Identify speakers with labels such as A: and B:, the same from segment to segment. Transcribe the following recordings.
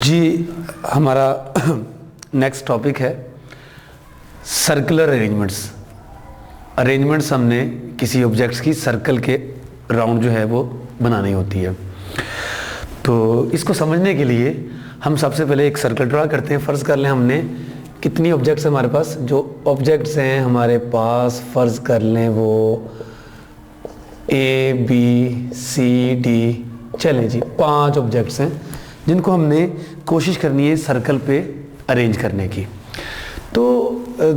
A: जी, हमारा next topic है circular arrangements हमने किसी ऑब्जेक्ट्स की सर्कल के राउंड जो है वो बनानी होती है। तो इसको समझने के लिए हम सबसे पहले एक सर्कल ड्रा करते हैं। फ़र्ज़ कर लें हमने कितनी ऑब्जेक्ट्स हैं हमारे पास, जो ऑब्जेक्ट्स हैं हमारे पास फ़र्ज़ कर लें वो A B C D, चलें जी 5 ऑब्जेक्ट्स हैं जिनको हमने कोशिश करनी है सर्कल पे अरेंज करने की। तो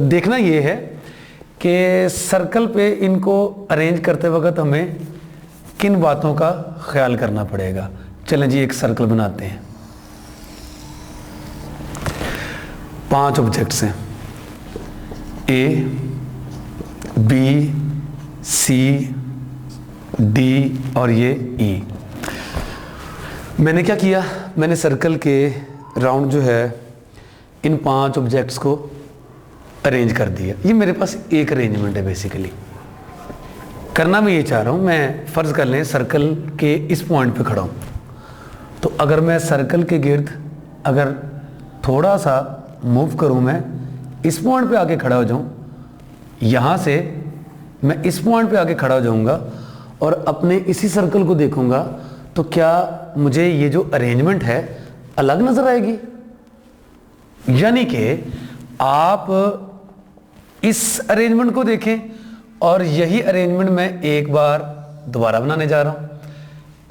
A: देखना ये है कि सर्कल पे इनको अरेंज करते वक्त हमें किन बातों का ख्याल करना पड़ेगा। चलें जी एक सर्कल बनाते हैं। 5 ऑब्जेक्ट्स हैं A B C D और ये E। मैंने क्या किया, मैंने सर्कल के राउंड जो है इन 5 ऑब्जेक्ट्स को अरेंज कर दिया। ये मेरे पास एक अरेंजमेंट है। बेसिकली करना मैं ये चाह रहा हूँ, मैं फ़र्ज़ कर लें सर्कल के इस पॉइंट पे खड़ा हूँ, तो अगर मैं सर्कल के गिर्द अगर थोड़ा सा मूव करूँ, मैं इस पॉइंट पे आके खड़ा हो जाऊँ, यहाँ से मैं इस पॉइंट पे आके खड़ा हो जाऊँगा और अपने इसी सर्कल को देखूँगा, तो क्या मुझे ये जो अरेंजमेंट है अलग नज़र आएगी? यानी कि आप इस अरेंजमेंट को देखें और यही अरेंजमेंट मैं एक बार दोबारा बनाने जा रहा हूँ।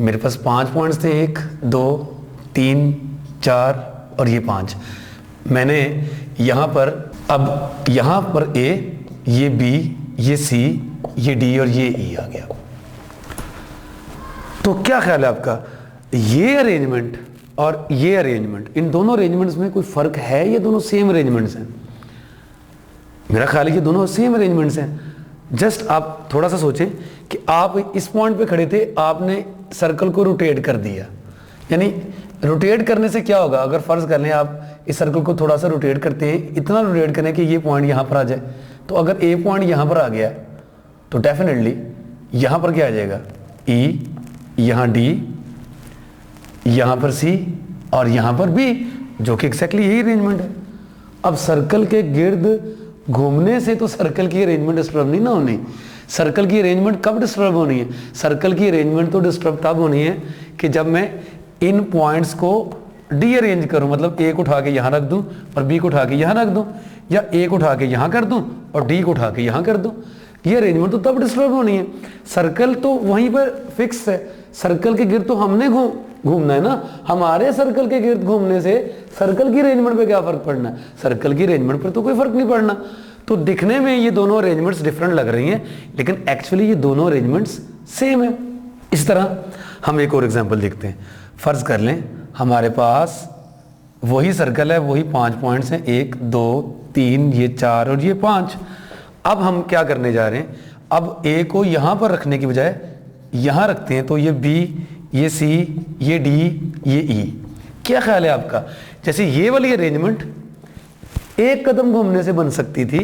A: मेरे पास 5 पॉइंट्स थे, 1 2 3 4 और ये 5। मैंने यहाँ पर अब यहाँ पर A, ये B, ये C, ये D और ये E आ गया। तो क्या ख्याल है आपका, ये अरेंजमेंट और ये अरेंजमेंट, इन दोनों अरेंजमेंट्स में कोई फ़र्क है? ये दोनों सेम अरेंजमेंट्स हैं। मेरा ख्याल है कि दोनों सेम अरेंजमेंट्स हैं। जस्ट आप थोड़ा सा सोचें कि आप इस पॉइंट पे खड़े थे, आपने सर्कल को रोटेट कर दिया। यानी रोटेट करने से क्या होगा, अगर फ़र्ज़ कर लें आप इस सर्कल को थोड़ा सा रोटेट करते हैं, इतना रोटेट करें कि ये पॉइंट यहाँ पर आ जाए, तो अगर ए पॉइंट यहाँ पर आ गया तो डेफिनेटली यहाँ पर क्या आ जाएगा, E, यहाँ D, यहाँ पर C और यहाँ पर B, जो कि एक्जैक्टली यही अरेंजमेंट है। अब सर्कल के गिर्द घूमने से तो सर्कल की अरेंजमेंट डिस्टर्ब नहीं ना होनी। सर्कल की अरेंजमेंट कब डिस्टर्ब होनी है? सर्कल की अरेंजमेंट तो डिस्टर्ब तब होनी है कि जब मैं इन पॉइंट्स को डी अरेंज करूं, मतलब A को उठा के यहाँ रख दूं और B को उठा के यहाँ रख दूं, या A को उठा के यहाँ कर दूं और D को उठा के यहाँ कर दूं। ये अरेंजमेंट तो तब डिस्टर्ब होनी है। सर्कल तो वहीं पर फिक्स है। सर्कल के गिर्द तो हमने घूमना है ना। हमारे सर्कल के गिर्द घूमने से सर्कल की अरेंजमेंट पे क्या फ़र्क पड़ना है? सर्कल की अरेंजमेंट पर तो कोई फ़र्क नहीं पड़ना। तो दिखने में ये दोनों अरेंजमेंट्स डिफरेंट लग रही हैं, लेकिन एक्चुअली ये दोनों अरेंजमेंट्स सेम है। इस तरह हम एक और एग्जांपल देखते हैं। फ़र्ज़ कर लें हमारे पास वही सर्कल है, वही 5 पॉइंट्स हैं, 1 2 3, ये 4 और ये 5। अब हम क्या करने जा रहे हैं, अब A को यहाँ पर रखने की बजाय यहाँ रखते हैं, तो ये B, ये C, ये D, ये E। क्या ख्याल है आपका, जैसे ये वाली अरेंजमेंट एक कदम घूमने से बन सकती थी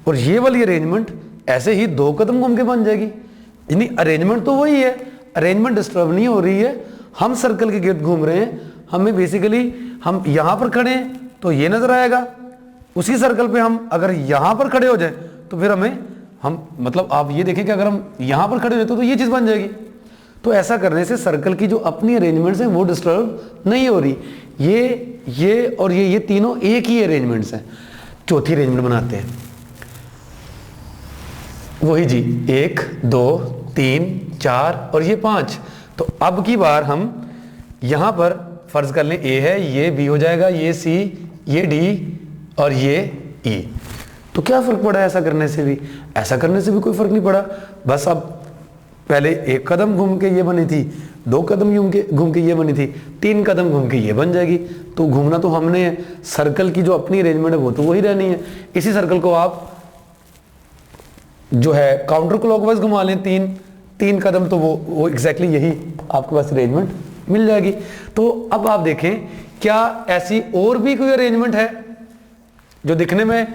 A: और ये वाली अरेंजमेंट ऐसे ही 2 कदम घूम के बन जाएगी। यानी अरेंजमेंट तो वही है, अरेंजमेंट डिस्टर्ब नहीं हो रही है। हम सर्कल के गिर्द घूम रहे हैं, हमें बेसिकली हम यहाँ पर खड़े हैं तो ये नज़र आएगा, उसी सर्कल पे हम अगर यहाँ पर खड़े हो जाए तो फिर हम मतलब आप ये देखें कि अगर हम यहाँ पर खड़े रहते तो ये चीज़ बन जाएगी। तो ऐसा करने से सर्कल की जो अपनी अरेंजमेंट्स हैं वो डिस्टर्ब नहीं हो रही। ये और ये तीनों एक ही अरेंजमेंट्स हैं। चौथी अरेंजमेंट बनाते हैं, वही जी 1 2 3 4 और ये 5। तो अब की बार हम यहाँ पर फ़र्ज़ कर लें A है, ये B हो जाएगा, ये C, ये D और ये E। तो क्या फ़र्क पड़ा ऐसा करने से भी? ऐसा करने से भी कोई फ़र्क नहीं पड़ा। बस अब पहले 1 कदम घूम के ये बनी थी, 2 कदम घूम के ये बनी थी, 3 कदम घूम के ये बन जाएगी। तो घूमना तो हमने है, सर्कल की जो अपनी अरेंजमेंट है वो तो वही रहनी है। इसी सर्कल को आप जो है काउंटर क्लॉकवाइज घुमा लें 3 कदम, तो वो एग्जैक्टली यही आपके पास अरेंजमेंट मिल जाएगी। तो अब आप देखें क्या ऐसी और भी कोई अरेंजमेंट है जो दिखने में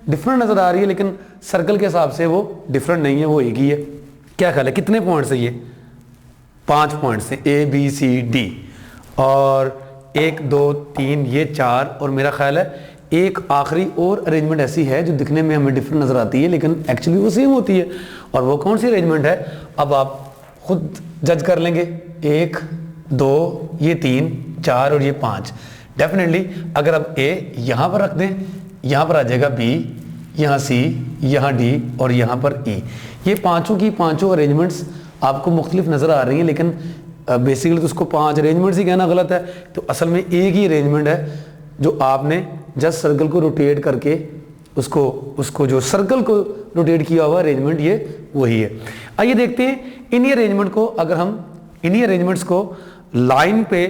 A: डिफरेंट नज़र आ रही है, लेकिन सर्कल के हिसाब से वो डिफरेंट नहीं है, वो एक ही है। क्या ख्याल है कितने पॉइंट्स है ये? 5 पॉइंट्स हैं A B C D, और 1 2 3 ये 4 और मेरा ख्याल है एक आखिरी और अरेंजमेंट ऐसी है जो दिखने में हमें डिफरेंट नज़र आती है लेकिन एक्चुअली वो सेम होती है। और वो कौन सी अरेंजमेंट है अब आप खुद जज कर लेंगे। 1 2 ये 3 4 और ये 5। डेफिनेटली अगर आप ए यहाँ पर रख दें, यहाँ पर आ जाएगा बी, यहाँ सी, यहाँ डी और यहाँ पर ई। ये पांचों की पांचों अरेंजमेंट्स आपको मुख्तलिफ नज़र आ रही हैं लेकिन बेसिकली तो उसको 5 अरेंजमेंट्स ही कहना गलत है। तो असल में एक ही अरेंजमेंट है जो आपने जस्ट सर्कल को रोटेट करके उसको जो सर्कल को रोटेट किया हुआ अरेंजमेंट ये वही है। आइए देखते हैं इन्हीं अरेंजमेंट को, अगर हम इन्हीं अरेंजमेंट्स को लाइन पे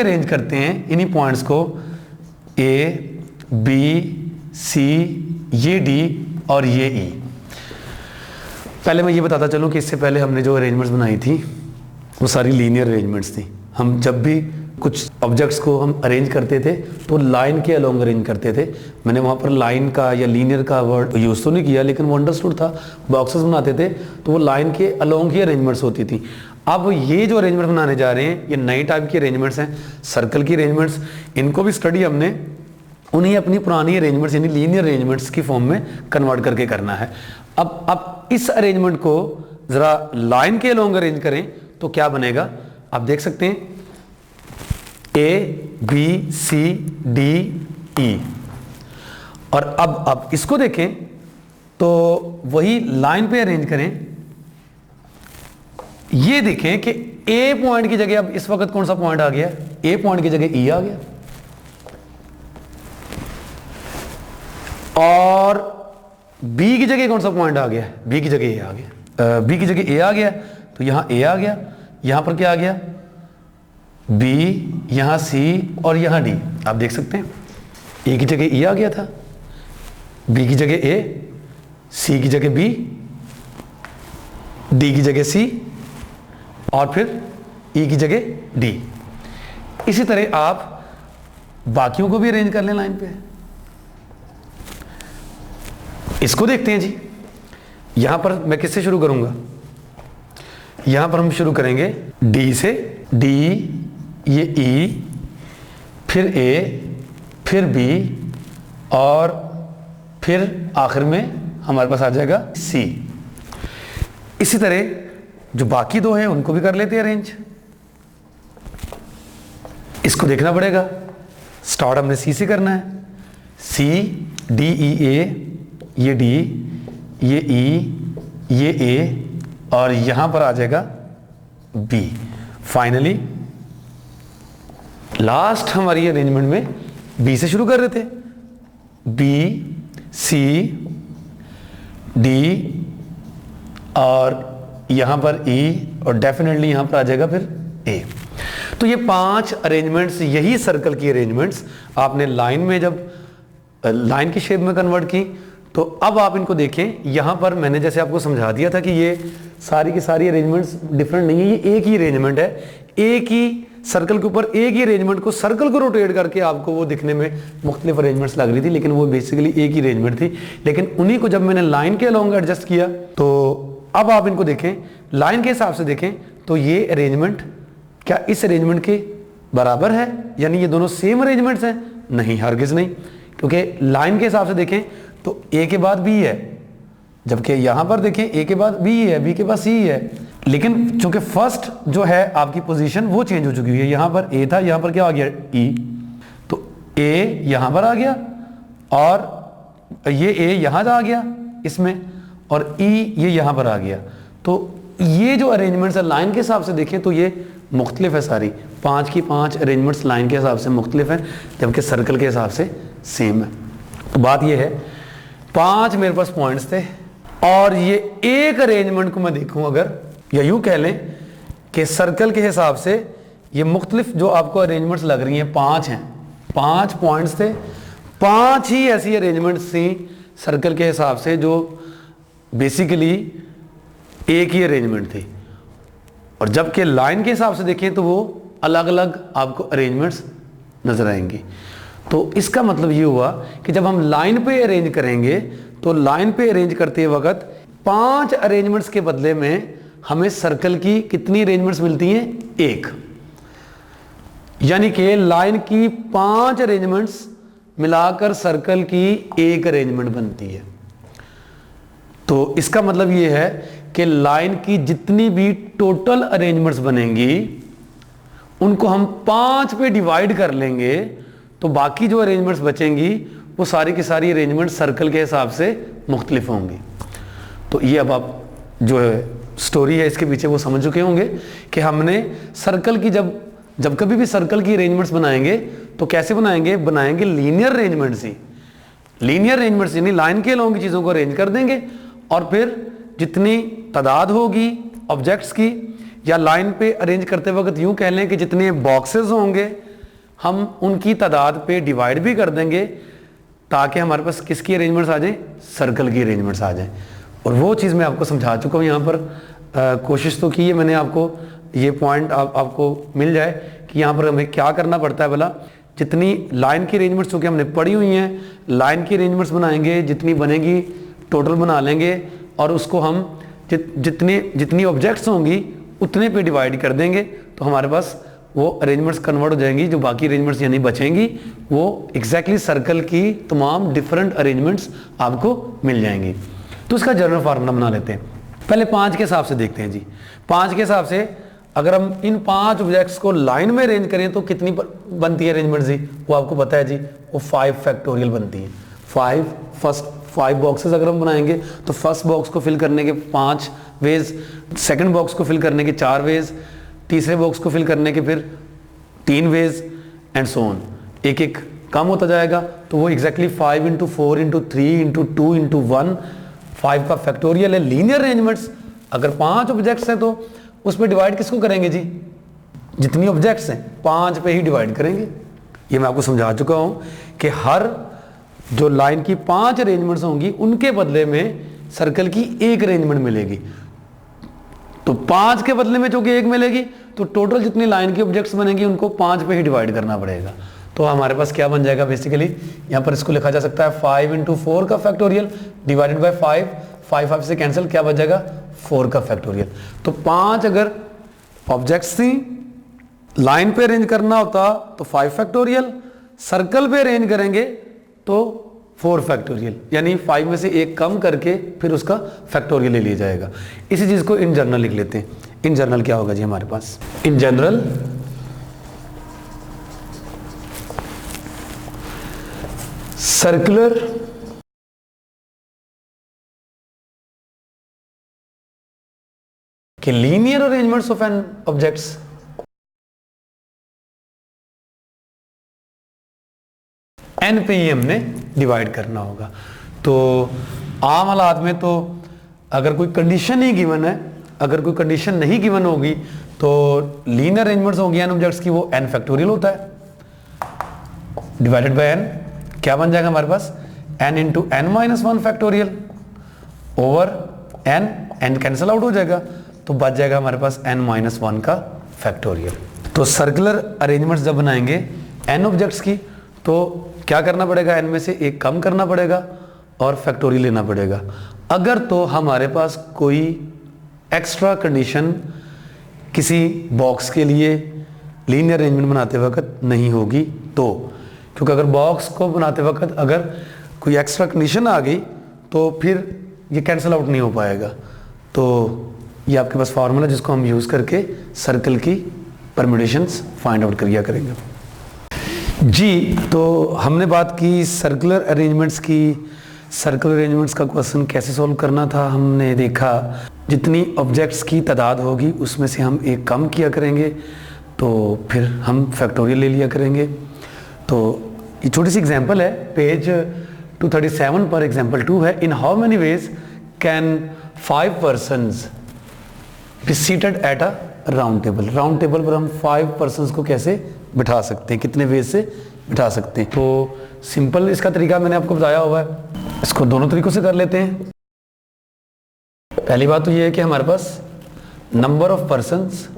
A: अरेंज करते हैं, इन्हीं पॉइंट्स को ए बी सी ये डी और ये ई। पहले मैं ये बताता चलूं कि इससे पहले हमने जो अरेंजमेंट्स बनाई थी वो सारी लीनियर अरेंजमेंट्स थी। हम जब भी कुछ ऑब्जेक्ट्स को हम अरेंज करते थे तो लाइन के अलोंग अरेंज करते थे। मैंने वहाँ पर लाइन का या लीनियर का वर्ड यूज़ तो नहीं किया लेकिन वो अंडरस्टूड था। बॉक्सेस बनाते थे तो वो लाइन के अलोंग ही अरेंजमेंट्स होती थी। अब ये जो अरेंजमेंट बनाने जा रहे हैं ये नई टाइप की अरेंजमेंट्स हैं, सर्कल की अरेंजमेंट्स। इनको भी स्टडी हमने उन्हें अपनी पुरानी अरेंजमेंट्स यानी लीनियर अरेंजमेंट्स की फॉर्म में कन्वर्ट करके करना है। अब इस अरेंजमेंट को ज़रा लाइन के अलोंग अरेंज करें तो क्या बनेगा आप देख सकते हैं, A B C D E. और अब इसको देखें तो वही लाइन पे अरेंज करें। ये देखें कि ए पॉइंट की जगह अब इस वक्त कौन सा पॉइंट आ गया, ए पॉइंट की जगह ई आ गया और बी की जगह कौन सा पॉइंट आ गया, बी की जगह ए आ गया। बी की जगह ए आ गया तो यहां ए आ गया, यहां पर क्या आ गया बी, यहां सी और यहां डी। आप देख सकते हैं ए की जगह ई आ गया था, बी की जगह ए, सी की जगह बी, डी की जगह सी और फिर ई की जगह डी। इसी तरह आप बाकियों को भी अरेंज कर लें लाइन पे। इसको देखते हैं जी। यहां पर मैं किससे शुरू करूंगा, यहां पर हम शुरू करेंगे डी से, डी ये ई, फिर ए, फिर बी और फिर आखिर में हमारे पास आ जाएगा सी। इसी तरह जो बाकी दो हैं उनको भी कर लेते हैं अरेंज। इसको देखना पड़ेगा, स्टार्ट हमने सी से करना है। सी डी ई ए, ये डी, ये ई, ये ए और यहां पर आ जाएगा बी। फाइनली लास्ट हमारी अरेंजमेंट में बी से शुरू कर रहे थे, बी सी डी और यहां पर ई और डेफिनेटली यहां पर आ जाएगा फिर ए। तो ये 5 अरेंजमेंट्स, यही सर्कल की अरेंजमेंट्स आपने लाइन में जब लाइन की शेप में कन्वर्ट की तो अब आप इनको देखें। यहां पर मैंने जैसे आपको समझा दिया था कि ये सारी की सारी अरेंजमेंट्स डिफरेंट नहीं है, ये एक ही अरेंजमेंट है। एक ही सर्कल के ऊपर एक ही अरेंजमेंट को, सर्कल को रोटेट करके आपको वो दिखने में मुख्तलिफ अरेंजमेंट्स लग रही थी लेकिन वो बेसिकली एक ही अरेंजमेंट थी। लेकिन उन्हीं को जब मैंने लाइन के अलोंग एडजस्ट किया तो अब आप इनको देखें, लाइन के हिसाब से देखें तो ये अरेंजमेंट क्या इस अरेंजमेंट के बराबर है, यानी ये दोनों सेम अरेंजमेंट्स हैं? नहीं, हरगिज नहीं, क्योंकि लाइन के हिसाब से देखें तो ए के बाद बी है, जबकि यहां पर देखें ए के बाद बी है, बी के बाद सी है। लेकिन चूंकि फर्स्ट जो है आपकी पोजीशन वो चेंज हो चुकी है, यहां पर ए था, यहां पर क्या आ गया ई, तो ए यहां पर आ गया और ये ए यहां आ गया इसमें और ई ये यहां पर आ गया। तो ये जो अरेंजमेंट्स है लाइन के हिसाब से देखें तो ये मुख्तलिफ है, सारी 5 की 5 अरेंजमेंट्स लाइन के हिसाब से मुख्तलिफ हैं जबकि सर्कल के हिसाब से सेम है। तो बात ये है 5 मेरे पास पॉइंट्स थे और ये एक अरेंजमेंट को मैं देखूं अगर, या यूं कह लें कि सर्कल के हिसाब से ये मुख्तलिफ जो आपको अरेंजमेंट्स लग रही हैं 5 हैं, 5 पॉइंट्स थे, 5 ही ऐसी अरेंजमेंट्स थी सर्कल के हिसाब से जो बेसिकली एक ही अरेंजमेंट थी। और जबकि लाइन के हिसाब से देखें तो वो अलग अलग आपको अरेंजमेंट्स नजर आएंगी। तो इसका मतलब ये हुआ कि जब हम लाइन पे अरेंज करेंगे तो लाइन पे अरेंज करते वक्त 5 अरेंजमेंट्स के बदले में हमें सर्कल की कितनी अरेंजमेंट्स मिलती हैं? एक। यानी कि लाइन की 5 अरेंजमेंट्स मिलाकर सर्कल की एक अरेंजमेंट बनती है। तो इसका मतलब ये है कि लाइन की जितनी भी टोटल अरेंजमेंट्स बनेंगी उनको हम 5 पे डिवाइड कर लेंगे, तो बाकी जो अरेंजमेंट्स बचेंगी वो सारी की सारी अरेंजमेंट सर्कल के हिसाब से मुख्तलिफ होंगी। तो ये अब आप जो है स्टोरी है इसके पीछे वो समझ चुके होंगे कि हमने सर्कल की जब कभी भी सर्कल की अरेंजमेंट्स बनाएंगे तो कैसे बनाएंगे लीनियर अरेंजमेंट्स ही। लीनियर अरेंजमेंट्स यानी लाइन के अलोंग की चीज़ों को अरेंज कर देंगे और फिर जितनी तादाद होगी ऑब्जेक्ट्स की, या लाइन पे अरेंज करते वक्त यूं कह लें कि जितने बॉक्सेस होंगे हम उनकी तादाद पे डिवाइड भी कर देंगे ताकि हमारे पास किसकी अरेंजमेंट्स आ जाए? सर्कल की अरेंजमेंट्स आ जाए। और वो चीज़ मैं आपको समझा चुका हूँ यहाँ पर। कोशिश तो की है मैंने आपको ये पॉइंट आपको मिल जाए कि यहाँ पर हमें क्या करना पड़ता है। भला जितनी लाइन की अरेंजमेंट्स चूँकि हमने पढ़ी हुई हैं, लाइन की अरेंजमेंट्स बनाएंगे, जितनी बनेगी टोटल बना लेंगे और उसको हम जितनी ऑब्जेक्ट्स होंगी उतने पे डिवाइड कर देंगे, तो हमारे पास वो अरेंजमेंट्स कन्वर्ट हो जाएंगी। जो बाकी अरेंजमेंट्स यानी बचेंगी वो एग्जैक्टली सर्कल की तमाम डिफरेंट अरेंजमेंट्स आपको मिल जाएंगी। तो इसका जनरल फार्मूला बना लेते हैं। पहले 5 के हिसाब से देखते हैं जी। 5 के हिसाब से अगर हम इन 5 ऑब्जेक्ट्स को लाइन में अरेंज करें तो कितनी बनती है अरेंजमेंट जी? वो आपको पता है जी, वो 5 फैक्टोरियल बनती है। 5 बॉक्सेस अगर हम बनाएंगे तो फर्स्ट बॉक्स को फिल करने के 5 वेज, सेकंड बॉक्स को फिल करने के 4 वेज, तीसरे बॉक्स को फिल करने के फिर 3 वेज एंड सो ऑन। एक एक कम होता जाएगा। तो वो एग्जैक्टली 5 × 4 × 3 × 2 × 1 5 का फैक्टोरियल है। लीनियर अरेंजमेंट्स अगर 5 ऑब्जेक्ट्स हैं तो उस पर डिवाइड किसको करेंगे जी? जितनी ऑब्जेक्ट्स हैं 5 पे ही डिवाइड करेंगे। ये मैं आपको समझा चुका हूं कि हर जो लाइन की 5 अरेंजमेंट्स होंगी उनके बदले में सर्कल की एक अरेंजमेंट मिलेगी। तो 5 के बदले में जो कि एक मिलेगी तो टोटल जितनी लाइन की ऑब्जेक्ट्स बनेंगी उनको 5 पे ही डिवाइड करना पड़ेगा। तो हमारे पास क्या बन जाएगा? बेसिकली यहाँ पर इसको लिखा जा सकता है 5 × 4 का फैक्टोरियल डिवाइडेड बाय 5 से कैंसिल, क्या बच जाएगा? 4 का फैक्टोरियल। तो 5 अगर ऑब्जेक्ट्स थी, लाइन पे अरेंज करना होता तो 5 फैक्टोरियल, सर्कल पे अरेंज करेंगे तो 4 फैक्टोरियल, यानी 5 में से एक कम करके फिर उसका फैक्टोरियल ले लिया जाएगा। इसी चीज को इन जनरल लिख लेते हैं। इन जनरल क्या होगा जी हमारे पास? इन जनरल सर्कुलर के linear arrangements of n objects n पे ही हमने डिवाइड करना होगा। तो आम हालात में तो अगर कोई कंडीशन ही गिवन है, अगर कोई कंडीशन नहीं गिवन होगी तो लीनियर अरेंजमेंट्स होगी एन ऑब्जेक्ट्स की, वो एन फैक्टोरियल होता है डिवाइडेड बाय एन। क्या बन जाएगा हमारे पास? N into n minus 1 factorial over n, n cancel out हो जाएगा तो बच जाएगा हमारे पास एन माइनस 1 का फैक्टोरियल। तो सर्कुलर अरेंजमेंट्स जब बनाएंगे एन ऑब्जेक्ट्स की तो क्या करना पड़ेगा? एन में से एक कम करना पड़ेगा और फैक्टोरियल लेना पड़ेगा। अगर तो हमारे पास कोई एक्स्ट्रा कंडीशन किसी बॉक्स के लिए लीनियर अरेंजमेंट बनाते वक्त नहीं होगी तो, क्योंकि अगर बॉक्स को बनाते वक्त अगर कोई एक्स्ट्रा कंडीशन आ गई तो फिर ये कैंसिल आउट नहीं हो पाएगा। तो ये आपके पास फार्मूला जिसको हम यूज़ करके सर्कल की परम्यूटेशंस फाइंड आउट किया करेंगे जी। तो हमने बात की सर्कुलर अरेंजमेंट्स की। सर्कुलर अरेंजमेंट्स का क्वेश्चन कैसे सॉल्व करना था हमने देखा। जितनी ऑब्जेक्ट्स की तादाद होगी उसमें से हम एक कम किया करेंगे तो फिर हम फैक्टोरियल ले लिया करेंगे। तो ये छोटी सी एग्जांपल है, पेज 237 पर एग्जांपल 2 है। In how many ways can 5 persons be seated at a round table? Round table पर हम 5 पर्सन्स को कैसे बिठा सकते हैं, कितने वेज से बिठा सकते हैं? तो सिंपल इसका तरीका मैंने आपको बताया हुआ है, इसको दोनों तरीकों से कर लेते हैं। पहली बात तो ये है कि हमारे पास नंबर ऑफ पर्सन्स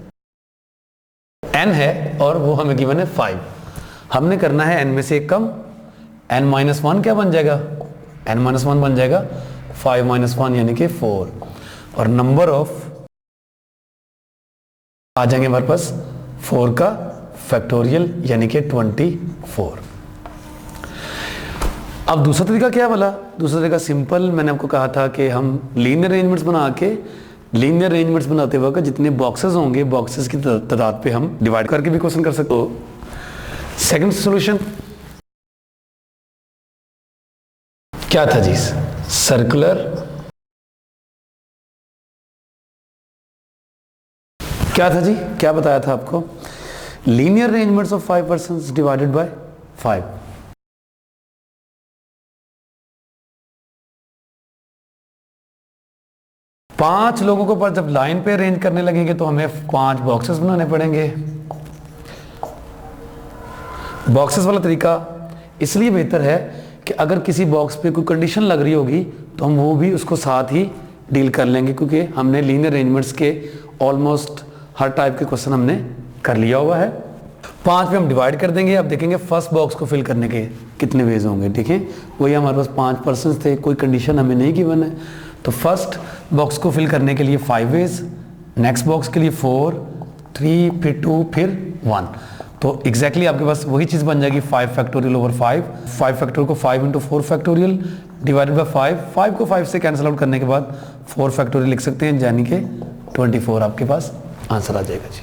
A: n है और वो हमें गिवन है 5। हमने करना है n में से एक कम, n माइनस 1 क्या बन जाएगा? n माइनस 1 बन जाएगा 5 माइनस 1 यानी कि 4। और नंबर ऑफ आ जाएंगे हमारे पास 4 का फैक्टोरियल यानी कि 24। अब दूसरा तरीका क्या बोला? दूसरा तरीका सिंपल, मैंने आपको कहा था कि हम लीनियर अरेंजमेंट्स बना के, लीनियर अरेंजमेंट्स बनाते वक्त जितने बॉक्सेस होंगे बॉक्सेस की तादाद पे हम डिवाइड करके भी क्वेश्चन कर सकते हो। सेकंड सॉल्यूशन क्या था जी? सर्कुलर, क्या था जी? क्या बताया था आपको? Linear arrangements of 5 persons divided by 5। पांच लोगों को पर जब लाइन पे अरेंज करने लगेंगे तो हमें 5 बॉक्सेस बनाने पड़ेंगे। बॉक्सेस वाला तरीका इसलिए बेहतर है कि अगर किसी बॉक्स पे कोई कंडीशन लग रही होगी तो हम वो भी उसको साथ ही डील कर लेंगे, क्योंकि हमने लीनियर अरेंजमेंट्स के ऑलमोस्ट हर टाइप के क्वेश्चन हमने कर लिया हुआ है। 5 पे हम डिवाइड कर देंगे। अब देखेंगे फर्स्ट बॉक्स को फिल करने के कितने वेज होंगे। देखें वही हमारे पास 5 पर्सन थे, कोई कंडीशन हमें नहीं गिवन है, तो फर्स्ट बॉक्स को फिल करने के लिए 5 वेज, नेक्स्ट बॉक्स के लिए 4, 3, फिर 2, फिर 1। तो एग्जैक्टली आपके पास वही चीज़ बन जाएगी 5 फैक्टोरियल ओवर 5। 5 फैक्टोरियल को 5 इंटू 4 फैक्टोरियल डिवाइडेड बाय 5। 5 को 5 से कैंसिल आउट करने के बाद 4 फैक्टोरियल लिख सकते हैं, यानी कि 24 आपके पास आंसर आ जाएगा जी।